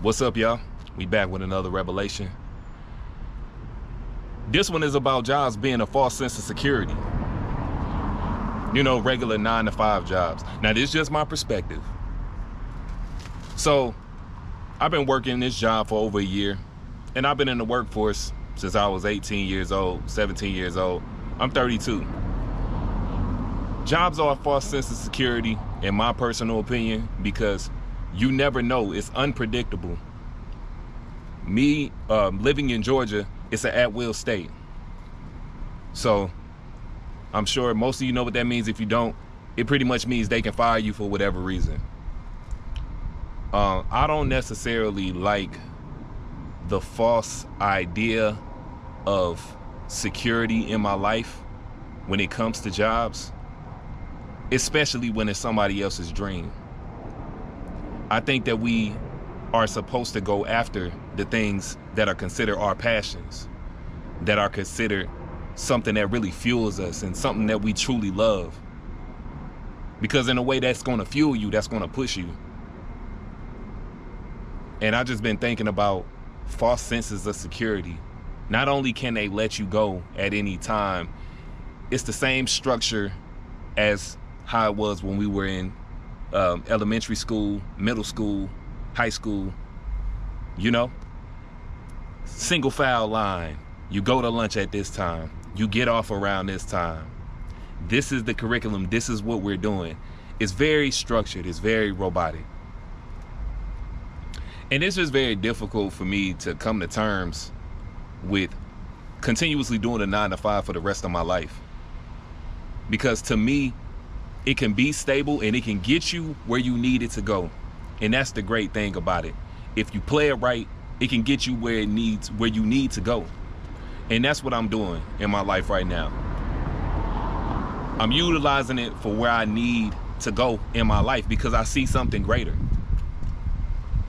What's up, y'all? We back with another revelation. This one is about jobs being a false sense of security. You know, regular 9-to-5 jobs. Now, this is just my perspective. So, I've been working this job for over a year, and I've been in the workforce since I was 18 years old, 17 years old. I'm 32. Jobs are a false sense of security, in my personal opinion, because you never know. It's unpredictable. Me living in Georgia, it's an at-will state. So I'm sure most of you know what that means. If you don't, it pretty much means they can fire you for whatever reason. I don't necessarily like the false idea of security in my life when it comes to jobs, especially when it's somebody else's dream. I think that we are supposed to go after the things that are considered our passions, that are considered something that really fuels us and something that we truly love. Because in a way, that's going to fuel you, that's going to push you. And I've just been thinking about false senses of security. Not only can they let you go at any time, it's the same structure as how it was when we were in elementary school, middle school, high school. You know, single file line. You go to lunch at this time. You get off around this time. This is the curriculum. This is what we're doing. It's very structured. It's very robotic. And it's just very difficult for me to come to terms with continuously doing a 9-to-5 for the rest of my life. Because to me, it can be stable and it can get you where you need it to go. And that's the great thing about it. If you play it right, it can get you where you need to go. And that's what I'm doing in my life right now. I'm utilizing it for where I need to go in my life because I see something greater.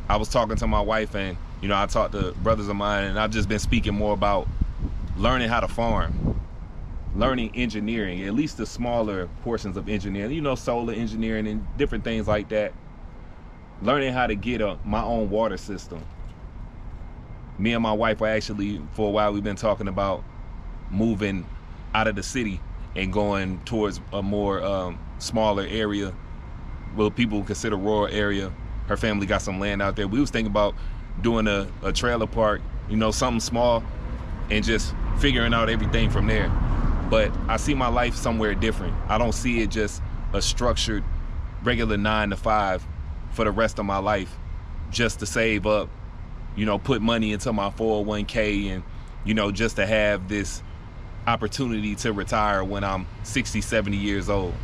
I was talking to my wife and, you know, I talked to brothers of mine and I've just been speaking more about learning how to farm, learning engineering, at least the smaller portions of engineering, you know, solar engineering and different things like that. Learning how to get my own water system. Me and my wife are actually, for a while, we've been talking about moving out of the city and going towards a more smaller area, what people consider rural area. Her family got some land out there. We was thinking about doing a trailer park, you know, something small, and just figuring out everything from there. But I see my life somewhere different. I don't see it just a structured, regular 9-to-5 for the rest of my life, just to save up, you know, put money into my 401k and, you know, just to have this opportunity to retire when I'm 60, 70 years old.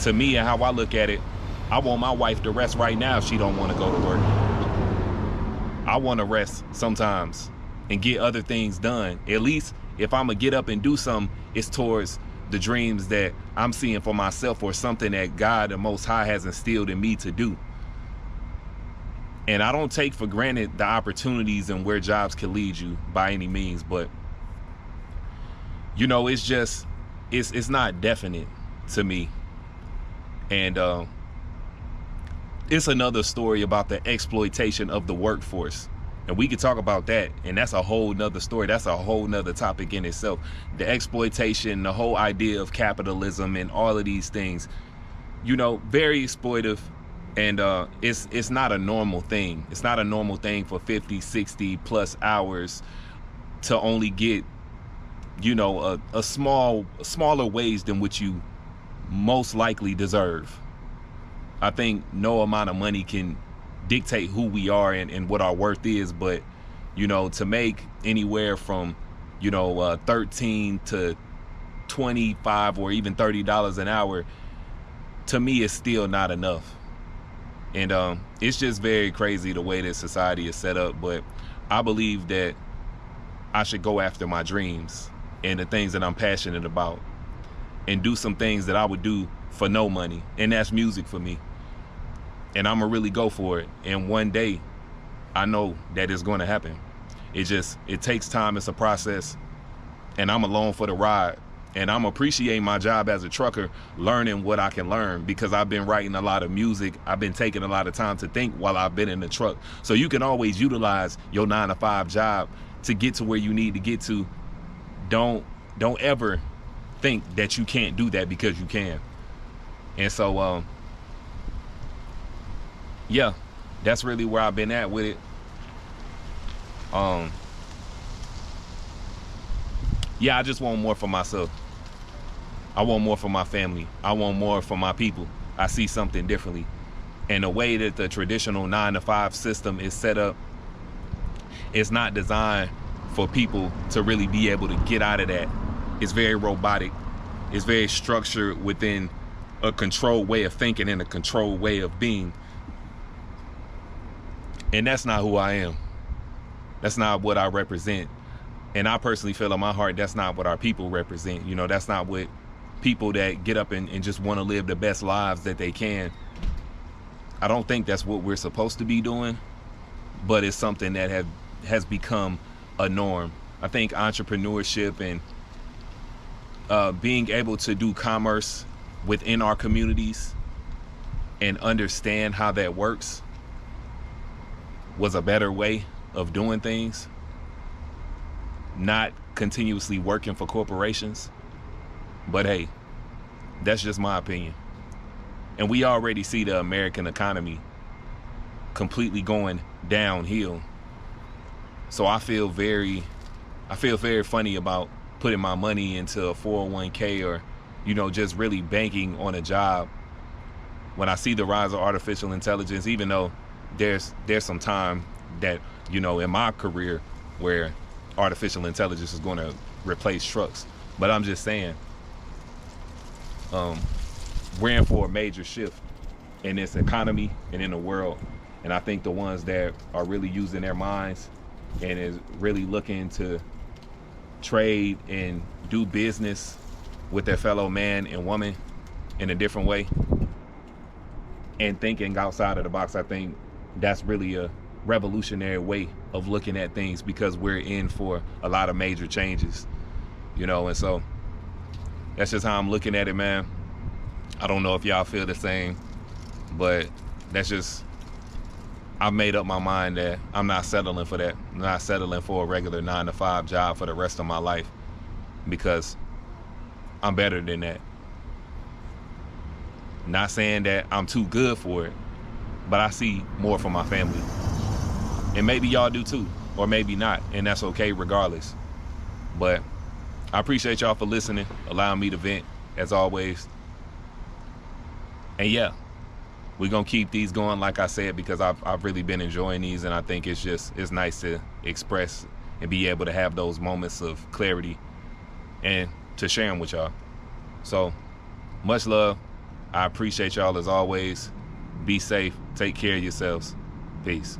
To me, and how I look at it, I want my wife to rest right now if she don't want to go to work. I want to rest sometimes and get other things done. At least if I'm going to get up and do something, it's towards the dreams that I'm seeing for myself or something that God, the Most High, has instilled in me to do. And I don't take for granted the opportunities and where jobs can lead you by any means, but, you know, it's just, it's not definite to me. And it's another story about the exploitation of the workforce. And we could talk about that, and that's a whole nother story. That's a whole nother topic in itself. The exploitation, the whole idea of capitalism and all of these things, you know, very exploitive. And it's not a normal thing. It's not a normal thing for 50, 60 plus hours to only get, you know, a smaller wage than what you most likely deserve. I think no amount of money can dictate who we are and what our worth is, but, you know, to make anywhere from, you know, 13 to 25 or even $30 an hour, to me, is still not enough. And it's just very crazy the way that society is set up. But I believe that I should go after my dreams and the things that I'm passionate about and do some things that I would do for no money. And that's music for me. And I'm going to really go for it. And one day, I know that it's going to happen. It takes time. It's a process. And I'm along for the ride. And I'm appreciating my job as a trucker, learning what I can learn, because I've been writing a lot of music. I've been taking a lot of time to think while I've been in the truck. So you can always utilize your 9-to-5 job to get to where you need to get to. Don't ever think that you can't do that, because you can. And so, yeah, that's really where I've been at with it. Yeah, I just want more for myself. I want more for my family. I want more for my people. I see something differently. And the way that the traditional 9-to-5 system is set up, it's not designed for people to really be able to get out of that. It's very robotic. It's very structured within a controlled way of thinking and a controlled way of being. And that's not who I am. That's not what I represent. And I personally feel in my heart, that's not what our people represent. You know, that's not what people that get up and just want to live the best lives that they can. I don't think that's what we're supposed to be doing, but it's something that has become a norm. I think entrepreneurship and being able to do commerce within our communities and understand how that works was a better way of doing things. Not continuously working for corporations. But hey, that's just my opinion. And we already see the American economy completely going downhill. So I feel very funny about putting my money into a 401k, or, you know, just really banking on a job when I see the rise of artificial intelligence, even though there's some time that, you know, in my career where artificial intelligence is going to replace trucks. But I'm just saying, we're in for a major shift in this economy and in the world. And I think the ones that are really using their minds and is really looking to trade and do business with their fellow man and woman in a different way and thinking outside of the box, I think that's really a revolutionary way of looking at things, because we're in for a lot of major changes, you know. And so that's just how I'm looking at it, man. I don't know if y'all feel the same, but that's just, I've made up my mind that I'm not settling for that. I'm not settling for a regular 9-to-5 job for the rest of my life, because I'm better than that. Not saying that I'm too good for it, but I see more for my family. And maybe y'all do too, or maybe not, and that's okay regardless. But I appreciate y'all for listening, allowing me to vent, as always. And yeah, we're gonna keep these going, like I said, because I've really been enjoying these, and I think it's nice to express and be able to have those moments of clarity and to share them with y'all. So much love. I appreciate y'all as always. Be safe. Take care of yourselves. Peace.